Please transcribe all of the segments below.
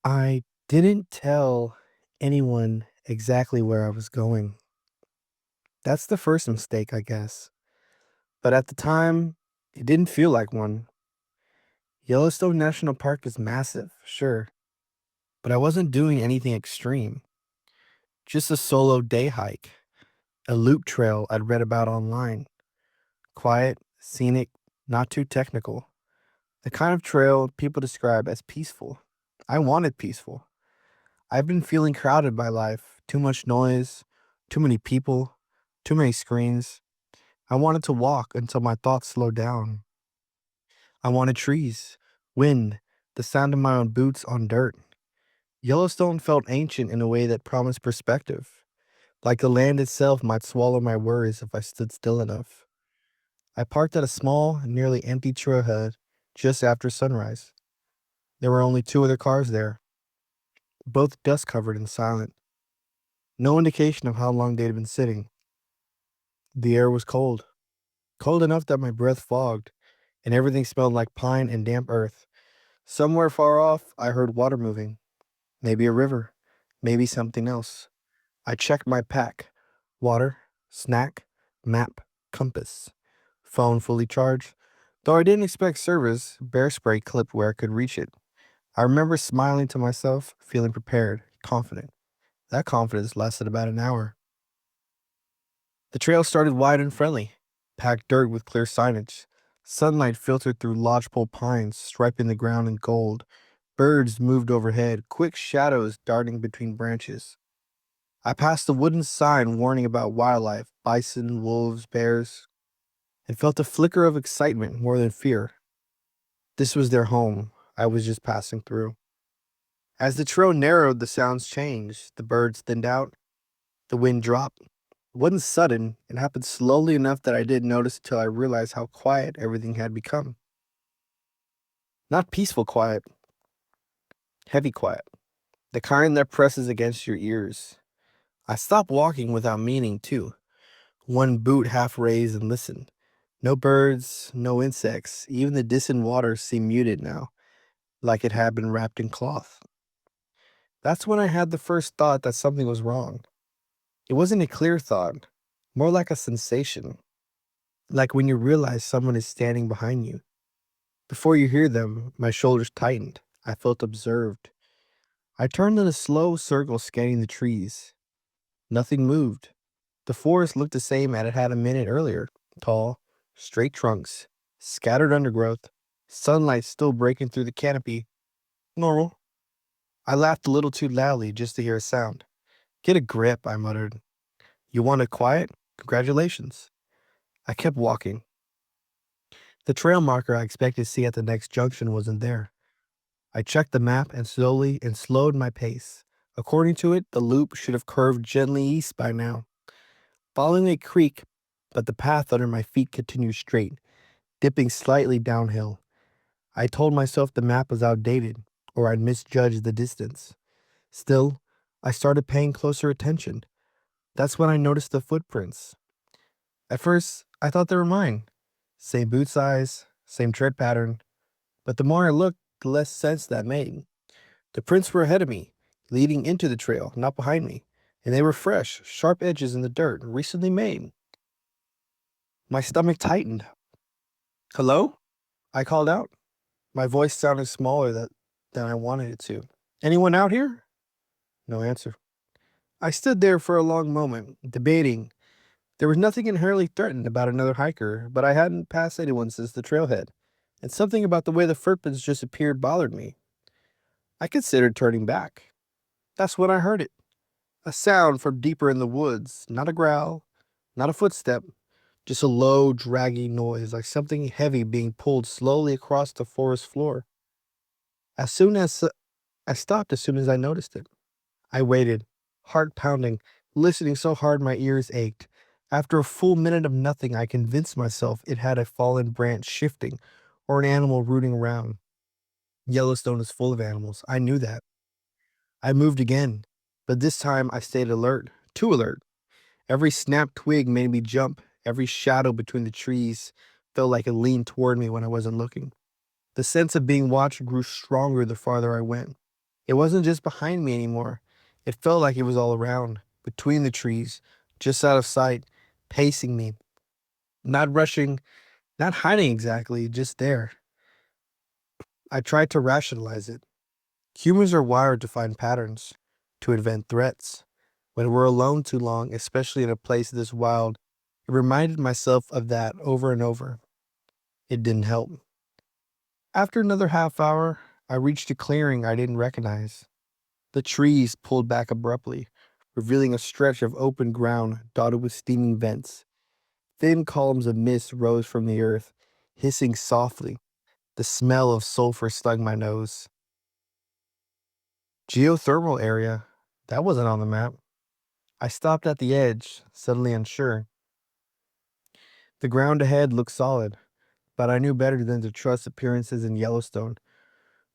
I didn't tell anyone exactly where I was going. That's the first mistake, I guess. But at the time, it didn't feel like one. Yellowstone National Park is massive, sure, but I wasn't doing anything extreme. Just a solo day hike, a loop trail I'd read about online. Quiet, scenic, not too technical. The kind of trail people describe as peaceful. I wanted peaceful. I've been feeling crowded by life, too much noise, too many people, too many screens. I wanted to walk until my thoughts slowed down. I wanted trees, wind, the sound of my own boots on dirt. Yellowstone felt ancient in a way that promised perspective, like the land itself might swallow my worries if I stood still enough. I parked at a small, nearly empty trailhead just after sunrise. There were only two other cars there, both dust covered and silent. No indication of how long they'd been sitting. The air was cold, cold enough that my breath fogged, and everything smelled like pine and damp earth. Somewhere far off, I heard water moving. Maybe a river, maybe something else. I checked my pack: water, snack, map, compass. Phone fully charged. Though I didn't expect service, bear spray clipped where I could reach it. I remember smiling to myself, feeling prepared, confident. That confidence lasted about an hour. The trail started wide and friendly, packed dirt with clear signage. Sunlight filtered through lodgepole pines, striping the ground in gold. Birds moved overhead, quick shadows darting between branches. I passed a wooden sign warning about wildlife, bison, wolves, bears, and felt a flicker of excitement more than fear. This was their home. I was just passing through. As the trail narrowed, the sounds changed. The birds thinned out, the wind dropped. It wasn't sudden, it happened slowly enough that I didn't notice until I realized how quiet everything had become. Not peaceful quiet, heavy quiet, the kind that presses against your ears. I stopped walking without meaning, too. One boot half raised and listened. No birds, no insects. Even the distant water seemed muted now, like it had been wrapped in cloth. That's when I had the first thought that something was wrong. It wasn't a clear thought, more like a sensation, like when you realize someone is standing behind you. Before you hear them, my shoulders tightened. I felt observed. I turned in a slow circle, scanning the trees. Nothing moved. The forest looked the same as it had a minute earlier: tall, straight trunks, scattered undergrowth, sunlight still breaking through the canopy. Normal. I laughed a little too loudly just to hear a sound. Get a grip, I muttered. You wanted quiet? Congratulations. I kept walking. The trail marker I expected to see at the next junction wasn't there. I checked the map and slowed my pace. According to it, the loop should have curved gently east by now, following a creek, but the path under my feet continued straight, dipping slightly downhill. I told myself the map was outdated, or I'd misjudged the distance. Still, I started paying closer attention. That's when I noticed the footprints. At first, I thought they were mine. Same boot size, same tread pattern, but the more I looked, the less sense that made. The prints were ahead of me, leading into the trail, not behind me, and they were fresh, sharp edges in the dirt, recently made. My stomach tightened. Hello? I called out. My voice sounded smaller than I wanted it to. Anyone out here? No answer. I stood there for a long moment, debating. There was nothing inherently threatened about another hiker, but I hadn't passed anyone since the trailhead, and something about the way the footprints just appeared bothered me. I considered turning back. That's when I heard it. A sound from deeper in the woods, not a growl, not a footstep, just a low, dragging noise, like something heavy being pulled slowly across the forest floor. As soon as I stopped, as soon as I noticed it, I waited, heart pounding, listening so hard my ears ached. After a full minute of nothing, I convinced myself it had a fallen branch shifting or an animal rooting around. Yellowstone is full of animals. I knew that. I moved again, but this time I stayed alert, too alert. Every snapped twig made me jump. Every shadow between the trees felt like it leaned toward me when I wasn't looking. The sense of being watched grew stronger the farther I went. It wasn't just behind me anymore. It felt like it was all around, between the trees, just out of sight, pacing me, not rushing, not hiding exactly, just there. I tried to rationalize it. Humans are wired to find patterns, to invent threats. When we're alone too long, especially in a place this wild, it reminded myself of that over and over. It didn't help. After another half hour, I reached a clearing I didn't recognize. The trees pulled back abruptly, revealing a stretch of open ground dotted with steaming vents. Thin columns of mist rose from the earth, hissing softly. The smell of sulfur stung my nose. Geothermal area? That wasn't on the map. I stopped at the edge, suddenly unsure. The ground ahead looked solid, but I knew better than to trust appearances in Yellowstone.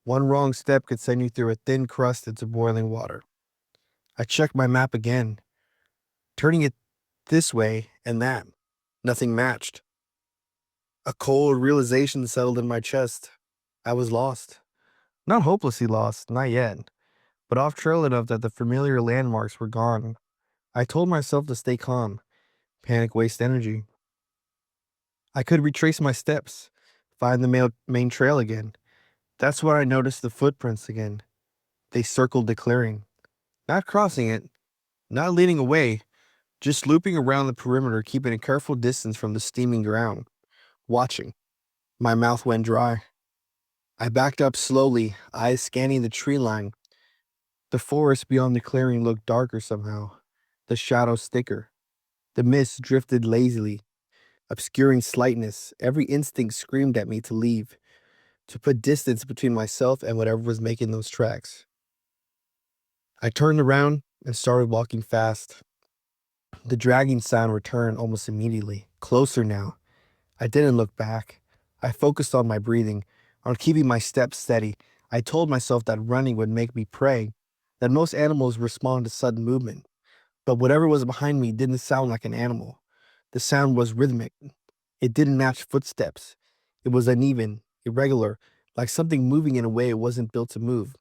One wrong step could send you through a thin crust into boiling water. I checked my map again, turning it this way and that. Nothing matched. A cold realization settled in my chest. I was lost. Not hopelessly lost, not yet, but off trail enough that the familiar landmarks were gone. I told myself to stay calm. Panic wastes energy. I could retrace my steps, find the main trail again. That's where I noticed the footprints again. They circled the clearing, not crossing it, not leading away, just looping around the perimeter, keeping a careful distance from the steaming ground. Watching. My mouth went dry. I backed up slowly, eyes scanning the tree line. The forest beyond the clearing looked darker somehow, the shadows thicker. The mist drifted lazily, obscuring slightness. Every instinct screamed at me to leave, to put distance between myself and whatever was making those tracks. I turned around and started walking fast. The dragging sound returned almost immediately, closer now. I didn't look back. I focused on my breathing, on keeping my steps steady. I told myself that running would make me prey, that most animals respond to sudden movement. But whatever was behind me didn't sound like an animal. The sound was rhythmic. It didn't match footsteps. It was uneven, irregular, like something moving in a way it wasn't built to move.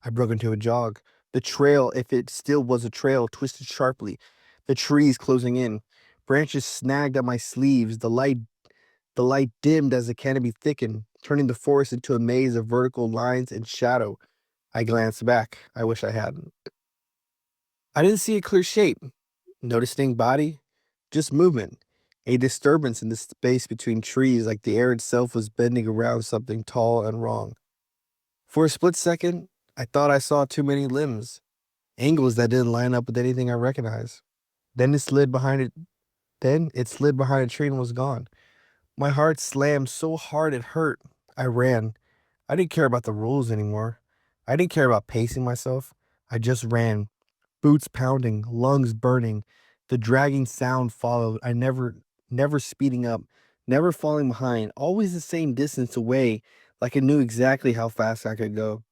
I broke into a jog. The trail, if it still was a trail, twisted sharply. The trees closing in. Branches snagged at my sleeves. The light dimmed as the canopy thickened, turning the forest into a maze of vertical lines and shadow. I glanced back. I wish I hadn't. I didn't see a clear shape. No distinct body, just movement. A disturbance in the space between trees, like the air itself was bending around something tall and wrong. For a split second, I thought I saw too many limbs, angles that didn't line up with anything I recognized. Then it slid behind it. Then it slid behind a tree and was gone. My heart slammed so hard it hurt. I ran. I didn't care about the rules anymore. I didn't care about pacing myself. I just ran, boots pounding, lungs burning. The dragging sound followed. I never speeding up, never falling behind, always the same distance away, like I knew exactly how fast I could go.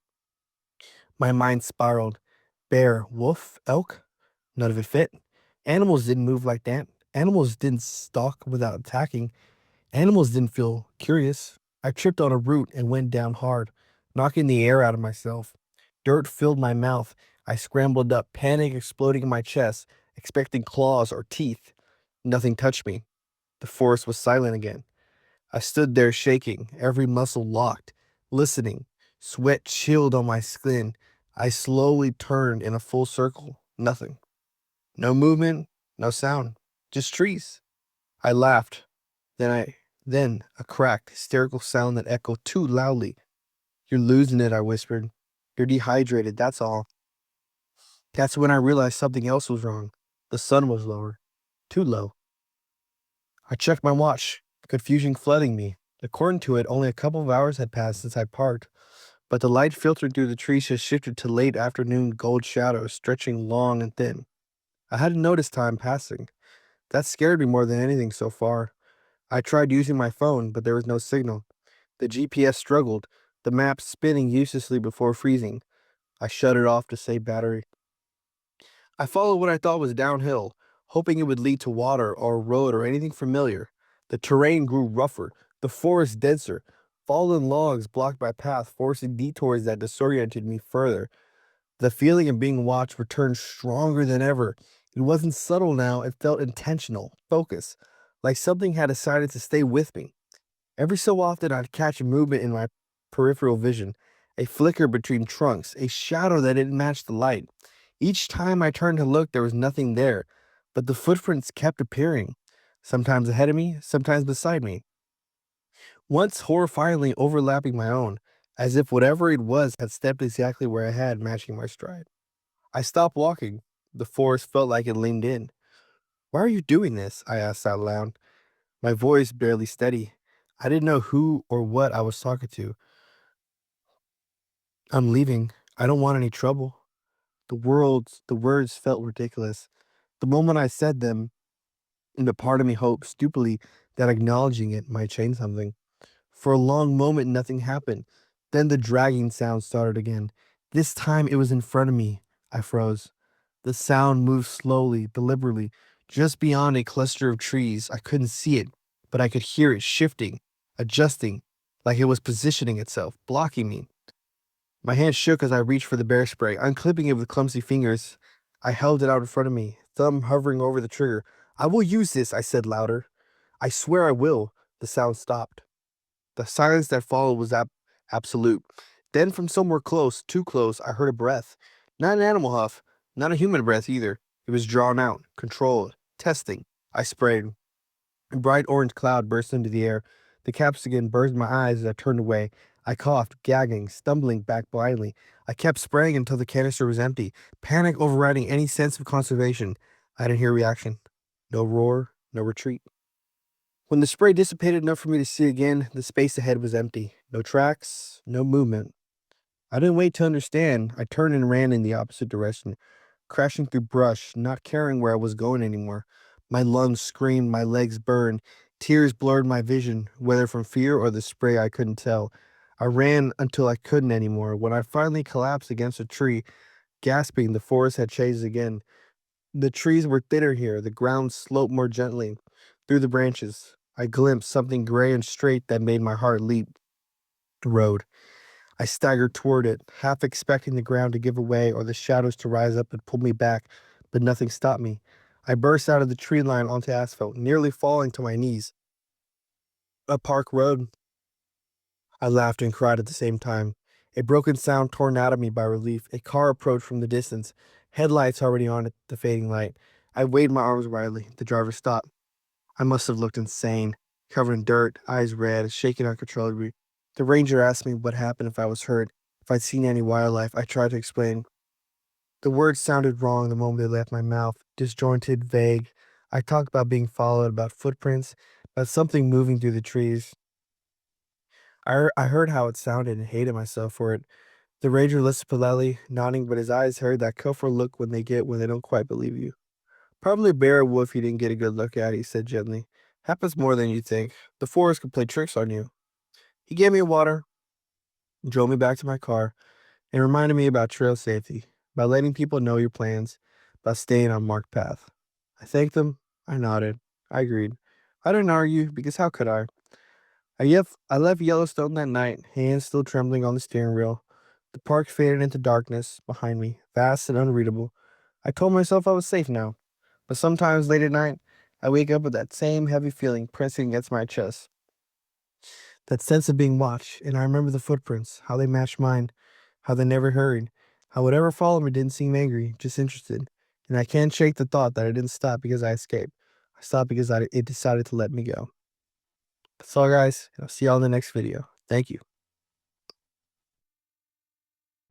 My mind spiraled. Bear, wolf, elk? None of it fit. Animals didn't move like that. Animals didn't stalk without attacking. Animals didn't feel curious. I tripped on a root and went down hard, knocking the air out of myself. Dirt filled my mouth. I scrambled up, panic exploding in my chest, expecting claws or teeth. Nothing touched me. The forest was silent again. I stood there shaking, every muscle locked, listening. Sweat chilled on my skin. I slowly turned in a full circle. Nothing. No movement, no sound. Just trees. I laughed. Then a cracked, hysterical sound that echoed too loudly. "You're losing it," I whispered. "You're dehydrated, that's all." That's when I realized something else was wrong. The sun was lower. Too low. I checked my watch, confusion flooding me. According to it, only a couple of hours had passed since I parked, but the light filtered through the trees had shifted to late afternoon gold shadows stretching long and thin. I hadn't noticed time passing. That scared me more than anything so far. I tried using my phone, but there was no signal. The GPS struggled, the map spinning uselessly before freezing. I shut it off to save battery. I followed what I thought was downhill, hoping it would lead to water or a road or anything familiar. The terrain grew rougher, the forest denser. Fallen logs blocked my path, forcing detours that disoriented me further. The feeling of being watched returned stronger than ever. It wasn't subtle now, it felt intentional, focused, like something had decided to stay with me. Every so often, I'd catch a movement in my peripheral vision, a flicker between trunks, a shadow that didn't match the light. Each time I turned to look, there was nothing there, but the footprints kept appearing, sometimes ahead of me, sometimes beside me, once horrifyingly overlapping my own, as if whatever it was had stepped exactly where I had, matching my stride. I stopped walking. The forest felt like it leaned in. "Why are you doing this?" I asked out loud, my voice barely steady. I didn't know who or what I was talking to. "I'm leaving. I don't want any trouble." The words felt ridiculous. The moment I said them, and a part of me hoped stupidly that acknowledging it might change something. For a long moment, nothing happened. Then the dragging sound started again. This time it was in front of me. I froze. The sound moved slowly, deliberately, just beyond a cluster of trees. I couldn't see it, but I could hear it shifting, adjusting, like it was positioning itself, blocking me. My hand shook as I reached for the bear spray, unclipping it with clumsy fingers. I held it out in front of me, thumb hovering over the trigger. "I will use this," I said louder. "I swear I will." The sound stopped. The silence that followed was absolute. Then, from somewhere close, too close, I heard a breath. Not an animal huff, not a human breath either. It was drawn out, controlled, testing. I sprayed. A bright orange cloud burst into the air. The capsicum burned my eyes as I turned away. I coughed, gagging, stumbling back blindly. I kept spraying until the canister was empty, panic overriding any sense of conservation. I didn't hear reaction. No roar, no retreat. When the spray dissipated enough for me to see again, the space ahead was empty. No tracks, no movement. I didn't wait to understand. I turned and ran in the opposite direction, crashing through brush, not caring where I was going anymore. My lungs screamed, my legs burned. Tears blurred my vision, whether from fear or the spray, I couldn't tell. I ran until I couldn't anymore. When I finally collapsed against a tree, gasping, the forest had changed again. The trees were thinner here, the ground sloped more gently. Through the branches, I glimpsed something gray and straight that made my heart leap. The road. I staggered toward it, half expecting the ground to give away or the shadows to rise up and pull me back, but nothing stopped me. I burst out of the tree line onto asphalt, nearly falling to my knees. A park road. I laughed and cried at the same time. A broken sound torn out of me by relief. A car approached from the distance, headlights already on at the fading light. I waved my arms wildly. The driver stopped. I must have looked insane, covered in dirt, eyes red, shaking uncontrollably. The ranger asked me what happened if I was hurt, if I'd seen any wildlife. I tried to explain. The words sounded wrong the moment they left my mouth, disjointed, vague. I talked about being followed, about footprints, about something moving through the trees. I heard how it sounded and hated myself for it. The ranger listened politely, nodding, but his eyes heard that comfort look when they get when they don't quite believe you. "Probably a bear or wolf you didn't get a good look at," he said gently. "Happens more than you think. The forest can play tricks on you." He gave me water, drove me back to my car, and reminded me about trail safety, about letting people know your plans, about staying on marked path. I thanked him. I nodded. I agreed. I didn't argue because how could I? I left Yellowstone that night, hands still trembling on the steering wheel. The park faded into darkness behind me, vast and unreadable. I told myself I was safe now, but sometimes late at night, I wake up with that same heavy feeling pressing against my chest, that sense of being watched, and I remember the footprints, how they matched mine, how they never hurried, how whatever followed me didn't seem angry, just interested. And I can't shake the thought that I didn't stop because I escaped. I stopped because it decided to let me go. That's all, guys. I'll see y'all in the next video. Thank you.